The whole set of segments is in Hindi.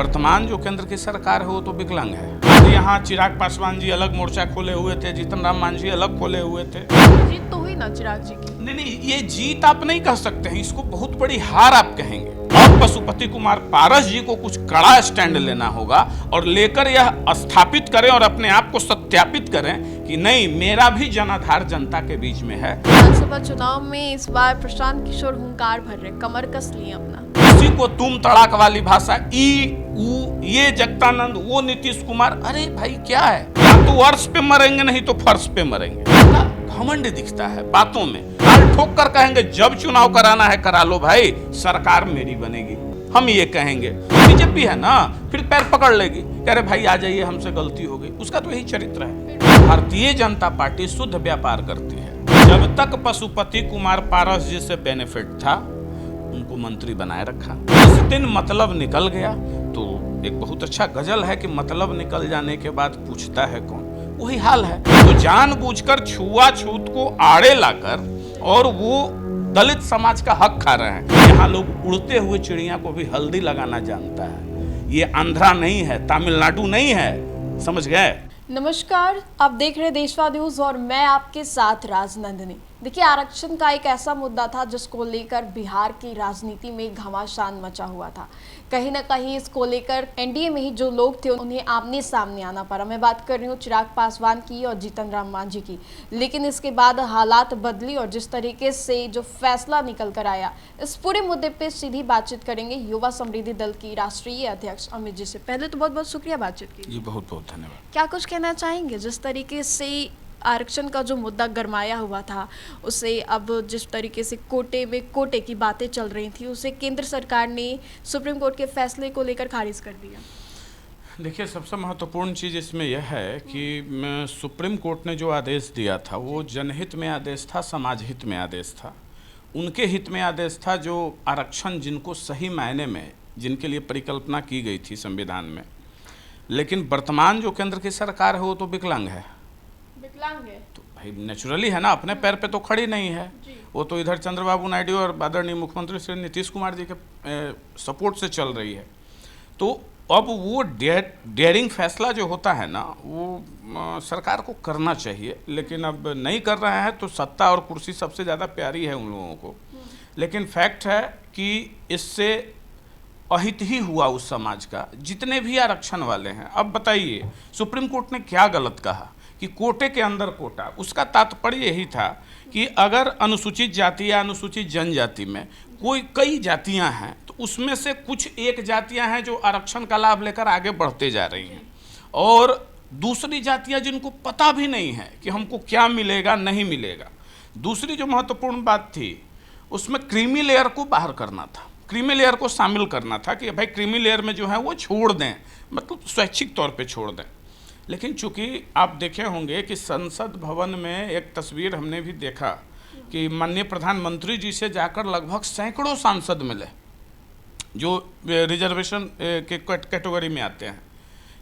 वर्तमान जो केंद्र की सरकार है वो तो विकलांग है। यहाँ चिराग पासवान जी अलग मोर्चा खोले हुए थे, जीतन राम मांझी अलग खोले हुए थे। जीत तो हुई ना चिराग जी की। नहीं, ये जीत आप नहीं कह सकते हैं, इसको बहुत बड़ी हार आप कहेंगे। अब पशुपति कुमार पारस जी को कुछ कड़ा स्टैंड लेना होगा और लेकर यह स्थापित करें और अपने आप को सत्यापित करें कि नहीं, मेरा भी जनाधार जनता के बीच में है। विधानसभा चुनाव में इस बार प्रशांत किशोर हुंकार भर रहे, कमर कस लिए अपना। किसी को तुम तड़ाक वाली भाषा, ई ऊ, ये जगतानंद, वो नीतीश कुमार, अरे भाई क्या है, या तो अर्श पे मरेंगे नहीं तो फर्श पे मरेंगे। घमंड दिखता है बातों में। ठोक कर कहेंगे जब चुनाव कराना है करा लो भाई, सरकार मेरी बनेगी, हम ये कहेंगे। बीजेपी है ना, फिर पैर पकड़ लेगी, कह रहे भाई आ जाइए, हमसे गलती हो गई। उसका तो यही चरित्र है। भारतीय जनता पार्टी शुद्ध व्यापार करती है। जब तक पशुपति कुमार पारस जी से बेनिफिट था, उनको मंत्री बनाए रखा। जिस दिन मतलब निकल गया, तो एक बहुत अच्छा गजल है कि मतलब निकल जाने के बाद पूछता है कौन, वही हाल है। तो जानबूझकर छुआछूत को आड़े लाकर और वो दलित समाज का हक खा रहे हैं। यहाँ लोग उड़ते हुए चिड़िया को भी हल्दी लगाना जानता है। ये आंध्रा नहीं है, तमिलनाडु नहीं है, समझ गए। नमस्कार, आप देख रहे हैं देशवा न्यूज और मैं आपके साथ राजनंदिनी। देखिए, आरक्षण का एक ऐसा मुद्दा था जिसको लेकर बिहार की राजनीति में घमासान मचा हुआ था। कहीं ना कहीं इसको लेकर एनडीए में ही जो लोग थे उन्हें आमने सामने आना पड़ा। मैं बात कर रही हूँ चिराग पासवान की और जीतन राम मांझी की। लेकिन इसके बाद हालात बदली और जिस तरीके से जो फैसला निकल कर आया, इस पूरे मुद्दे पे सीधी बातचीत करेंगे युवा समृद्धि दल की राष्ट्रीय अध्यक्ष अमित जी से। पहले तो बहुत बहुत शुक्रिया बातचीत की। जी बहुत बहुत धन्यवाद। क्या कुछ कहना चाहेंगे जिस तरीके से आरक्षण का जो मुद्दा गरमाया हुआ था, उसे अब जिस तरीके से कोटे की बातें चल रही थी, उसे केंद्र सरकार ने सुप्रीम कोर्ट के फैसले को लेकर खारिज कर दिया। देखिए, सबसे महत्वपूर्ण चीज़ इसमें यह है कि सुप्रीम कोर्ट ने जो आदेश दिया था वो जनहित में आदेश था, समाज हित में आदेश था। उनके हित में आदेश था जो आरक्षण जिनको सही मायने में, जिनके लिए परिकल्पना की गई थी संविधान में। लेकिन वर्तमान जो केंद्र की सरकार है वो तो विकलांग है। विकलांग है तो भाई नेचुरली है ना, अपने पैर पे तो खड़ी नहीं है। वो तो इधर चंद्रबाबू नायडू और आदरणीय मुख्यमंत्री श्री नीतीश कुमार जी के सपोर्ट से चल रही है। तो अब वो डेयरिंग फैसला जो होता है ना, वो सरकार को करना चाहिए, लेकिन अब नहीं कर रहे हैं। तो सत्ता और कुर्सी सबसे ज़्यादा प्यारी है उन लोगों को। लेकिन फैक्ट है कि इससे अहित ही हुआ उस समाज का, जितने भी आरक्षण वाले हैं। अब बताइए, सुप्रीम कोर्ट ने क्या गलत कहा कि कोटे के अंदर कोटा। उसका तात्पर्य यही था कि अगर अनुसूचित जाति या अनुसूचित जनजाति में कई जातियां हैं, तो उसमें से कुछ एक जातियां हैं जो आरक्षण का लाभ लेकर आगे बढ़ते जा रही हैं, और दूसरी जातियां जिनको पता भी नहीं है कि हमको क्या मिलेगा नहीं मिलेगा। दूसरी जो महत्वपूर्ण बात थी, उसमें क्रीमी लेयर को बाहर करना था, क्रीमी लेयर को शामिल करना था कि भाई क्रीमी लेयर में जो है वो छोड़ दें, मतलब स्वैच्छिक तौर पे छोड़ दें। लेकिन चूंकि आप देखे होंगे कि संसद भवन में एक तस्वीर हमने भी देखा कि माननीय प्रधानमंत्री जी से जाकर लगभग सैकड़ों सांसद मिले जो रिजर्वेशन के कैटेगरी में आते हैं।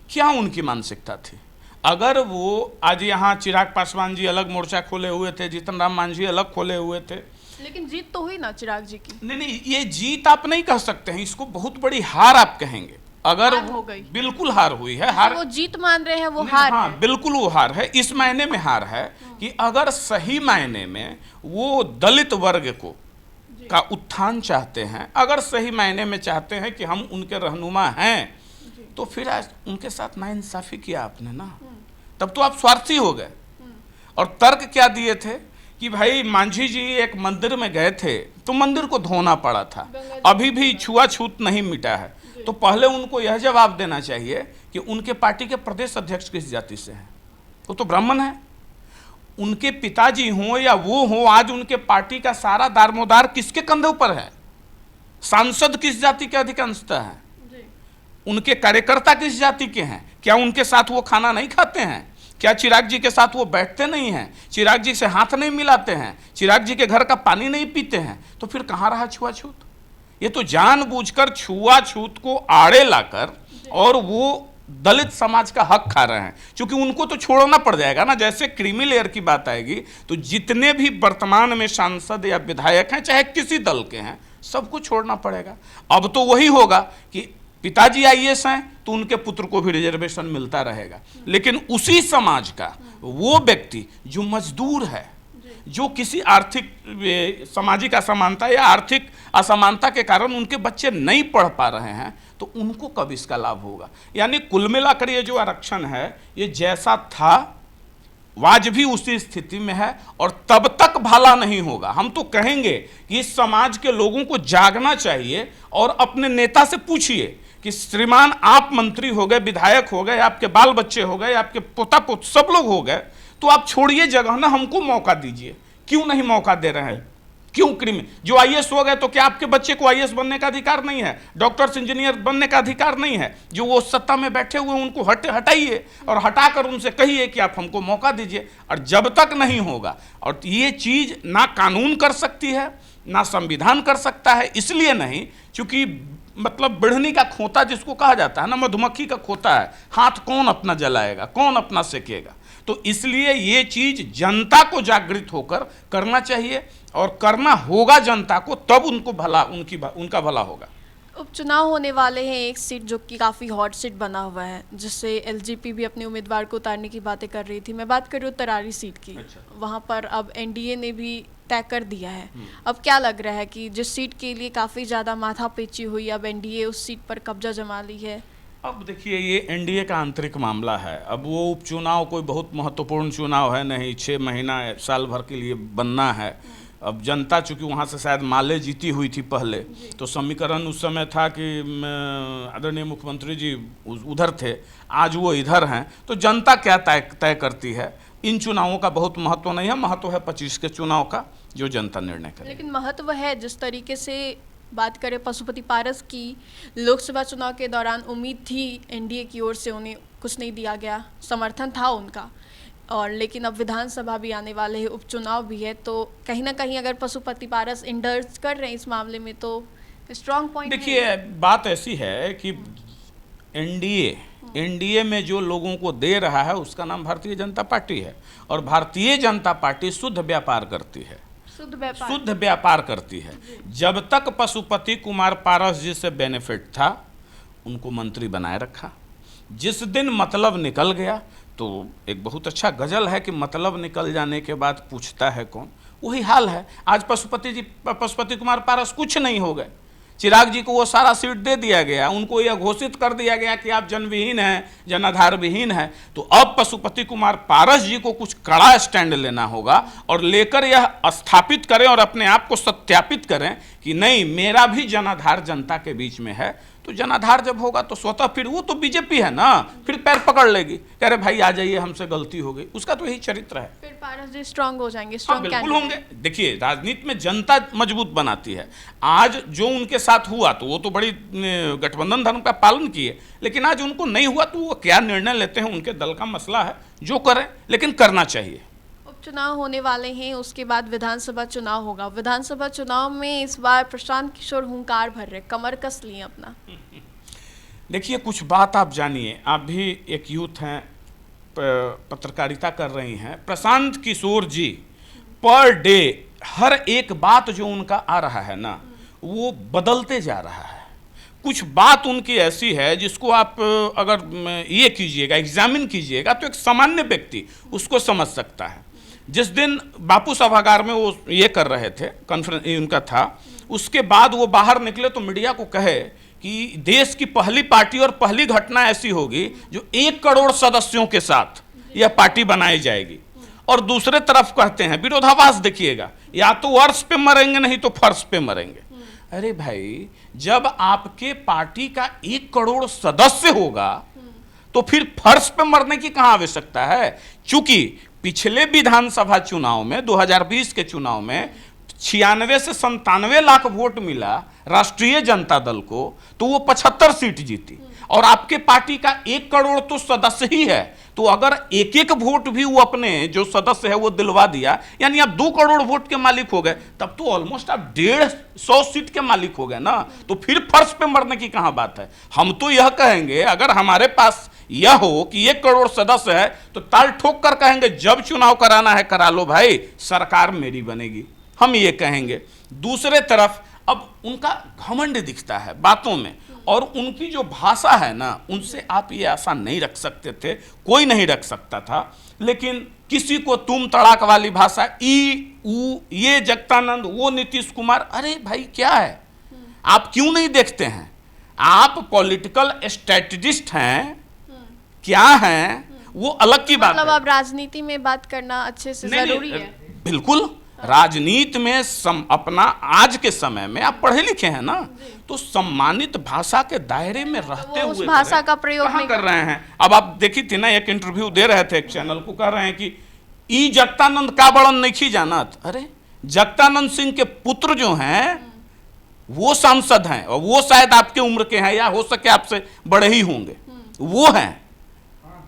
क्या उनकी मानसिकता थी? अगर वो आज यहाँ चिराग पासवान जी अलग मोर्चा खोले हुए थे, जीतन राम मांझी अलग खोले हुए थे, लेकिन जीत तो हुई ना चिराग जी की। नहीं, ये जीत आप नहीं कह सकते हैं, इसको बहुत बड़ी हार आप कहेंगे। अगर हार हो गई, बिल्कुल हार हुई है। हार वो जीत मान रहे हैं, वो हार हाँ, है। बिल्कुल वो हार है। इस मायने में हार है कि अगर सही मायने में वो दलित वर्ग को का उत्थान चाहते हैं, अगर सही मायने में चाहते हैं कि हम उनके रहनुमा हैं, तो फिर आज उनके साथ नाइंसाफी किया आपने ना, तब तो आप स्वार्थी हो गए। और तर्क क्या दिए थे कि भाई मांझी जी एक मंदिर में गए थे तो मंदिर को धोना पड़ा था, अभी भी छुआछूत नहीं मिटा है। तो पहले उनको यह जवाब देना चाहिए कि उनके पार्टी के प्रदेश अध्यक्ष किस जाति से हैं। वो तो ब्राह्मण है। उनके पिताजी हों या वो हों, आज उनके पार्टी का सारा दारोमदार किसके कंधे पर है? सांसद किस जाति के अधिकांशतः हैं? उनके कार्यकर्ता किस जाति के हैं? क्या उनके साथ वो खाना नहीं खाते हैं? क्या चिराग जी के साथ वो बैठते नहीं हैं? चिराग जी से हाथ नहीं मिलाते हैं? चिराग जी के घर का पानी नहीं पीते हैं? तो फिर कहाँ रहा छुआछूत? ये तो जानबूझकर छुआछूत को आड़े लाकर और वो दलित समाज का हक खा रहे हैं, क्योंकि उनको तो छोड़ना पड़ जाएगा ना। जैसे क्रीमी लेयर की बात आएगी तो जितने भी वर्तमान में सांसद या विधायक हैं, चाहे किसी दल के हैं, सबको छोड़ना पड़ेगा। अब तो वही होगा कि पिताजी आईएएस हैं तो उनके पुत्र को भी रिजर्वेशन मिलता रहेगा। लेकिन उसी समाज का वो व्यक्ति जो मजदूर है, जो किसी आर्थिक सामाजिक असमानता या आर्थिक असमानता के कारण उनके बच्चे नहीं पढ़ पा रहे हैं, तो उनको कब इसका लाभ होगा। यानी कुल मिलाकर ये जो आरक्षण है, ये जैसा था वाजबी उसी स्थिति में है और तब तक भला नहीं होगा। हम तो कहेंगे कि इस समाज के लोगों को जागना चाहिए और अपने नेता से पूछिए कि श्रीमान आप मंत्री हो गए, विधायक हो गए, आपके बाल बच्चे हो गए, आपके पोता पोत सब लोग हो गए, तो आप छोड़िए जगह ना, हमको मौका दीजिए। क्यों नहीं मौका दे रहे हैं? क्यों क्रिमी जो आईएएस हो गए तो क्या आपके बच्चे को आईएएस बनने का अधिकार नहीं है, डॉक्टर्स इंजीनियर बनने का अधिकार नहीं है? जो वो सत्ता में बैठे हुए उनको हटाइए और हटाकर उनसे कहिए कि आप हमको मौका दीजिए। और जब तक नहीं होगा, और ये चीज ना कानून कर सकती है ना संविधान कर सकता है, इसलिए नहीं क्योंकि मतलब बिढ़नी का खोता जिसको कहा जाता है ना, मधुमक्खी का खोता है, हाथ कौन अपना जलाएगा, कौन अपना सेकेगा। तो इसलिए ये चीज जनता को जागृत होकर करना चाहिए और करना होगा जनता को, तब उनको भला उनका भला होगा। उपचुनाव होने वाले हैं, एक सीट जो कि काफ़ी हॉट सीट बना हुआ है, जिससे एलजेपी भी अपने उम्मीदवार को उतारने की बातें कर रही थी। मैं बात कर रही हूँ तरारी सीट की। अच्छा। वहाँ पर अब एनडीए ने भी तय कर दिया है। अब क्या लग रहा है कि जिस सीट के लिए काफ़ी ज़्यादा माथापेची हुई, अब एनडीए उस सीट पर कब्जा जमा ली है। अब देखिए, ये एनडीए का आंतरिक मामला है। अब वो उपचुनाव कोई बहुत महत्वपूर्ण चुनाव है नहीं, 6 महीना साल भर के लिए बनना है। अब जनता चूंकि वहाँ से शायद माले जीती हुई थी पहले, तो समीकरण उस समय था कि आदरणीय मुख्यमंत्री जी उधर थे, आज वो इधर हैं, तो जनता क्या तय करती है। इन चुनावों का बहुत महत्व नहीं है, महत्व है 25 के चुनाव का, जो जनता निर्णय करे। लेकिन महत्व है, जिस तरीके से बात करें पशुपति पारस की, लोकसभा चुनाव के दौरान उम्मीद थी एनडीए की ओर से, उन्हें कुछ नहीं दिया गया, समर्थन था उनका, और लेकिन अब विधानसभा भी आने वाले हैं, उपचुनाव भी है, तो कहीं ना कहीं अगर पशुपति पारस इंडर्स कर रहे हैं इस मामले में, तो स्ट्रॉन्ग पॉइंट। देखिए, बात ऐसी है कि एनडीए में जो लोगों को दे रहा है उसका नाम भारतीय जनता पार्टी है, और भारतीय जनता पार्टी शुद्ध व्यापार करती है, शुद्ध व्यापार करती है। जब तक पशुपति कुमार पारस जी से बेनिफिट था, उनको मंत्री बनाए रखा। जिस दिन मतलब निकल गया, तो एक बहुत अच्छा गजल है कि मतलब निकल जाने के बाद पूछता है कौन, वही हाल है। आज पशुपति कुमार पारस कुछ नहीं हो गए। चिराग जी को वो सारा सीट दे दिया गया, उनको यह घोषित कर दिया गया कि आप जनविहीन हैं, जनाधार विहीन हैं। तो अब पशुपति कुमार पारस जी को कुछ कड़ा स्टैंड लेना होगा और लेकर यह स्थापित करें और अपने आप को सत्यापित करें कि नहीं, मेरा भी जनाधार जनता के बीच में है। तो जनाधार जब होगा तो स्वतः फिर वो तो बीजेपी है ना, फिर पैर पकड़ लेगी, कह रहे भाई आ जाइए, हमसे गलती हो गई। उसका तो यही चरित्र है। फिर पारस जी स्ट्रांग हो जाएंगे, हाँ, बिल्कुल होंगे। देखिए, राजनीति में जनता मजबूत बनाती है। आज जो उनके साथ हुआ तो वो तो बड़ी गठबंधन धर्म का पालन किए, लेकिन आज उनको नहीं हुआ तो वो क्या निर्णय लेते हैं, उनके दल का मसला है, जो करें, लेकिन करना चाहिए। उपचुनाव होने वाले हैं, उसके बाद विधानसभा चुनाव होगा। विधानसभा चुनाव में इस बार प्रशांत किशोर हुंकार भर रहे, कमर कस लिए अपना। देखिए, कुछ बात आप जानिए, आप भी एक यूथ हैं, पत्रकारिता कर रही हैं। प्रशांत किशोर जी पर डे हर एक बात जो उनका आ रहा है ना, वो बदलते जा रहा है। कुछ बात उनकी ऐसी है जिसको आप अगर ये कीजिएगा, एग्जामिन कीजिएगा, तो एक सामान्य व्यक्ति उसको समझ सकता है। जिस दिन बापू सभागार में वो ये कर रहे थे, कॉन्फ्रेंस उनका था, उसके बाद वो बाहर निकले तो मीडिया को कहे कि देश की पहली पार्टी और पहली घटना ऐसी होगी जो 1 करोड़ सदस्यों के साथ यह पार्टी बनाई जाएगी। और दूसरे तरफ कहते हैं, विरोधाभास देखिएगा, या तो अर्श पे मरेंगे नहीं तो फर्श पे मरेंगे। अरे भाई, जब आपके पार्टी का 1 करोड़ सदस्य होगा तो फिर फर्श पे मरने की कहां आवश्यकता है। चूंकि पिछले विधानसभा चुनाव में, 2020 के चुनाव में 96 से 97 लाख वोट मिला राष्ट्रीय जनता दल को, तो वो 75 सीट जीती। और आपके पार्टी का 1 करोड़ तो सदस्य ही है, तो अगर एक एक वोट भी वो अपने जो सदस्य है वो दिलवा दिया, यानी आप 2 करोड़ वोट के मालिक हो गए, तब तो ऑलमोस्ट आप 150 सीट के मालिक हो गए ना। तो फिर फर्श पे मरने की कहां बात है। हम तो यह कहेंगे, अगर हमारे पास यह हो कि 1 करोड़ सदस्य है, तो ताल ठोक कर कहेंगे जब चुनाव कराना है करा लो भाई, सरकार मेरी बनेगी, हम ये कहेंगे। दूसरे तरफ अब उनका घमंड दिखता है बातों में, और उनकी जो भाषा है ना, उनसे आप ये आशा नहीं रख सकते थे, कोई नहीं रख सकता था। लेकिन किसी को तुम तड़ाक वाली भाषा, ई ऊ, ये जगतानंद, वो नीतीश कुमार, अरे भाई क्या है, आप क्यों नहीं देखते हैं? आप पॉलिटिकल स्ट्रेटजिस्ट हैं, क्या हैं, वो अलग की बात है। मतलब अब राजनीति में बात करना अच्छे से जरूरी है। बिल्कुल, राजनीति में अपना आज के समय में आप पढ़े लिखे हैं ना, तो सम्मानित भाषा के दायरे में रहते हुए उस भाषा का प्रयोग कहाँ नहीं कर रहे हैं। अब आप देखी थी ना, एक इंटरव्यू दे रहे थे एक चैनल को, कह रहे हैं कि ई जगतानंद का बड़न नहीं जानत। अरे जगतानंद सिंह के पुत्र जो हैं वो सांसद हैं, और वो शायद आपके उम्र के हैं, या हो सके आपसे बड़े ही होंगे, वो हैं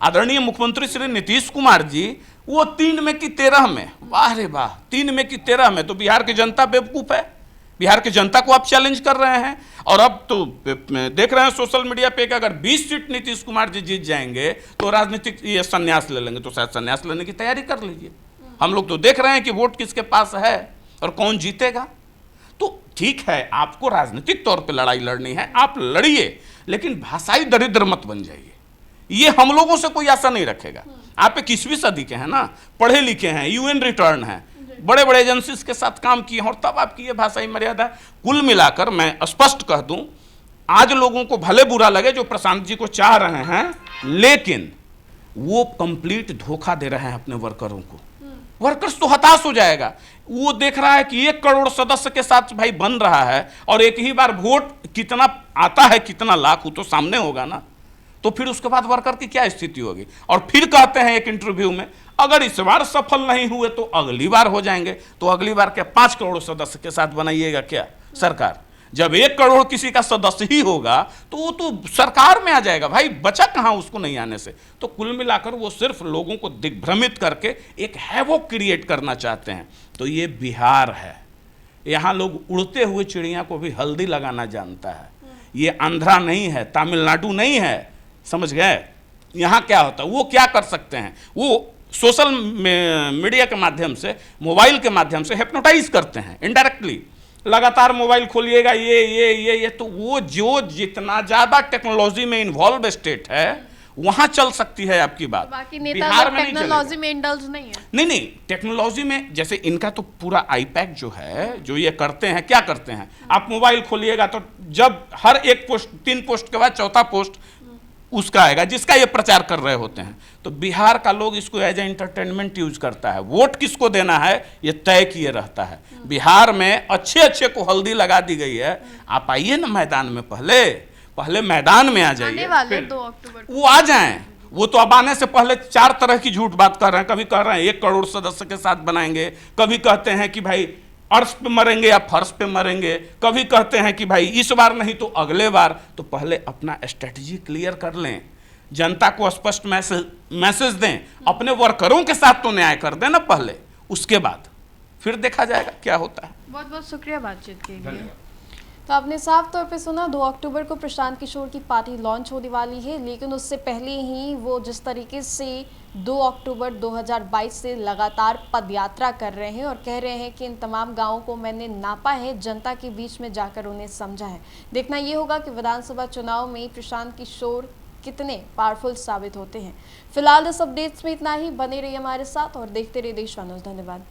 आदरणीय मुख्यमंत्री श्री नीतीश कुमार जी। वो 3 में की 13 में, वाह रे वाह, 3 में की 13 में तो बिहार की जनता बेवकूफ है। बिहार की जनता को आप चैलेंज कर रहे हैं। और अब तो देख रहे हैं सोशल मीडिया पे कि अगर 20 सीट नीतीश कुमार जी जीत जाएंगे तो राजनीतिक ये संन्यास ले लेंगे। तो शायद संन्यास लेने की तैयारी कर लीजिए। हम लोग तो देख रहे हैं कि वोट किसके पास है और कौन जीतेगा। तो ठीक है, आपको राजनीतिक तौर पे लड़ाई लड़नी है, आप लड़िए, लेकिन भाषाई दरिद्र मत बन जाइए। ये हम लोगों से कोई आशा नहीं रखेगा। आप 21वीं सदी के हैं ना, पढ़े लिखे हैं, यूएन रिटर्न हैं, बड़े बड़े एजेंसीज के साथ काम किए हैं, और तब आपकी ये भाषाई मर्यादा। कुल मिलाकर मैं स्पष्ट कह दूं, आज लोगों को भले बुरा लगे जो प्रशांत जी को चाह रहे हैं, लेकिन वो कंप्लीट धोखा दे रहे हैं अपने वर्करों को। वर्कर्स तो हताश हो जाएगा। वो देख रहा है कि 1 करोड़ सदस्य के साथ भाई बन रहा है, और एक ही बार वोट कितना आता है, कितना लाख, वो तो सामने होगा ना। तो फिर उसके बाद वर्कर की क्या स्थिति होगी। और फिर कहते हैं एक इंटरव्यू में, अगर इस बार सफल नहीं हुए तो अगली बार हो जाएंगे। तो अगली बार क्या 5 करोड़ सदस्य के साथ बनाइएगा क्या सरकार? जब 1 करोड़ किसी का सदस्य ही होगा तो वो तो सरकार में आ जाएगा भाई, बचा कहाँ उसको नहीं आने से। तो कुल मिलाकर वो सिर्फ लोगों को दिग्भ्रमित करके एक हैवॉक क्रिएट करना चाहते हैं। तो ये बिहार है, यहाँ लोग उड़ते हुए चिड़िया को भी हल्दी लगाना जानता है। ये आंध्रा नहीं है, तमिलनाडु नहीं है, समझ गए। यहाँ क्या होता है, वो क्या कर सकते हैं, वो सोशल मीडिया के माध्यम से, मोबाइल के माध्यम से हिप्नोटाइज करते हैं इनडायरेक्टली। लगातार मोबाइल खोलिएगा, ये तो वो जो जितना ज़्यादा टेक्नोलॉजी में इन्वॉल्व स्टेट है वहाँ चल सकती है आपकी बात। बाकी नेता लोग टेक्नोलॉजी में इंडल्ज नहीं है। नहीं, टेक्नोलॉजी में जैसे इनका तो पूरा आईपैक जो है, जो ये करते हैं, क्या करते हैं, आप मोबाइल खोलिएगा तो जब हर एक पोस्ट, 3 पोस्ट के बाद चौथा पोस्ट उसका आएगा जिसका ये प्रचार कर रहे होते हैं। तो बिहार का लोग इसको एज ए एंटरटेनमेंट यूज करता है। वोट किसको देना है ये तय किए रहता है। बिहार में अच्छे अच्छे को हल्दी लगा दी गई है। आप आइए ना मैदान में, पहले मैदान में आ जाइए, 2 अक्टूबर वो आ जाएं। वो तो अब आने से पहले 4 तरह की झूठ बात कर रहे हैं। कभी कह रहे हैं 1 करोड़ सदस्य के साथ बनाएंगे, कभी कहते हैं कि भाई अर्श पे मरेंगे या फर्श पे मरेंगे, कभी कहते हैं कि भाई इस बार नहीं तो अगले बार। तो पहले अपना स्ट्रेटजी क्लियर कर लें, जनता को स्पष्ट मैसेज दें, अपने वर्करों के साथ तो न्याय कर दें ना पहले, उसके बाद फिर देखा जाएगा क्या होता है। बहुत बहुत शुक्रिया बातचीत के लिए। तो आपने साफ तौर पे सुना, 2 अक्टूबर को प्रशांत किशोर की पार्टी लॉन्च होने वाली है, लेकिन उससे पहले ही वो जिस तरीके से 2 अक्टूबर 2022 से लगातार पदयात्रा कर रहे हैं और कह रहे हैं कि इन तमाम गांवों को मैंने नापा है, जनता के बीच में जाकर उन्हें समझा है। देखना ये होगा कि विधानसभा चुनाव में प्रशांत किशोर कितने पावरफुल साबित होते हैं। फिलहाल इस अपडेट्स में इतना ही। बने रहिए हमारे साथ और देखते रहिए देशवानोस। धन्यवाद।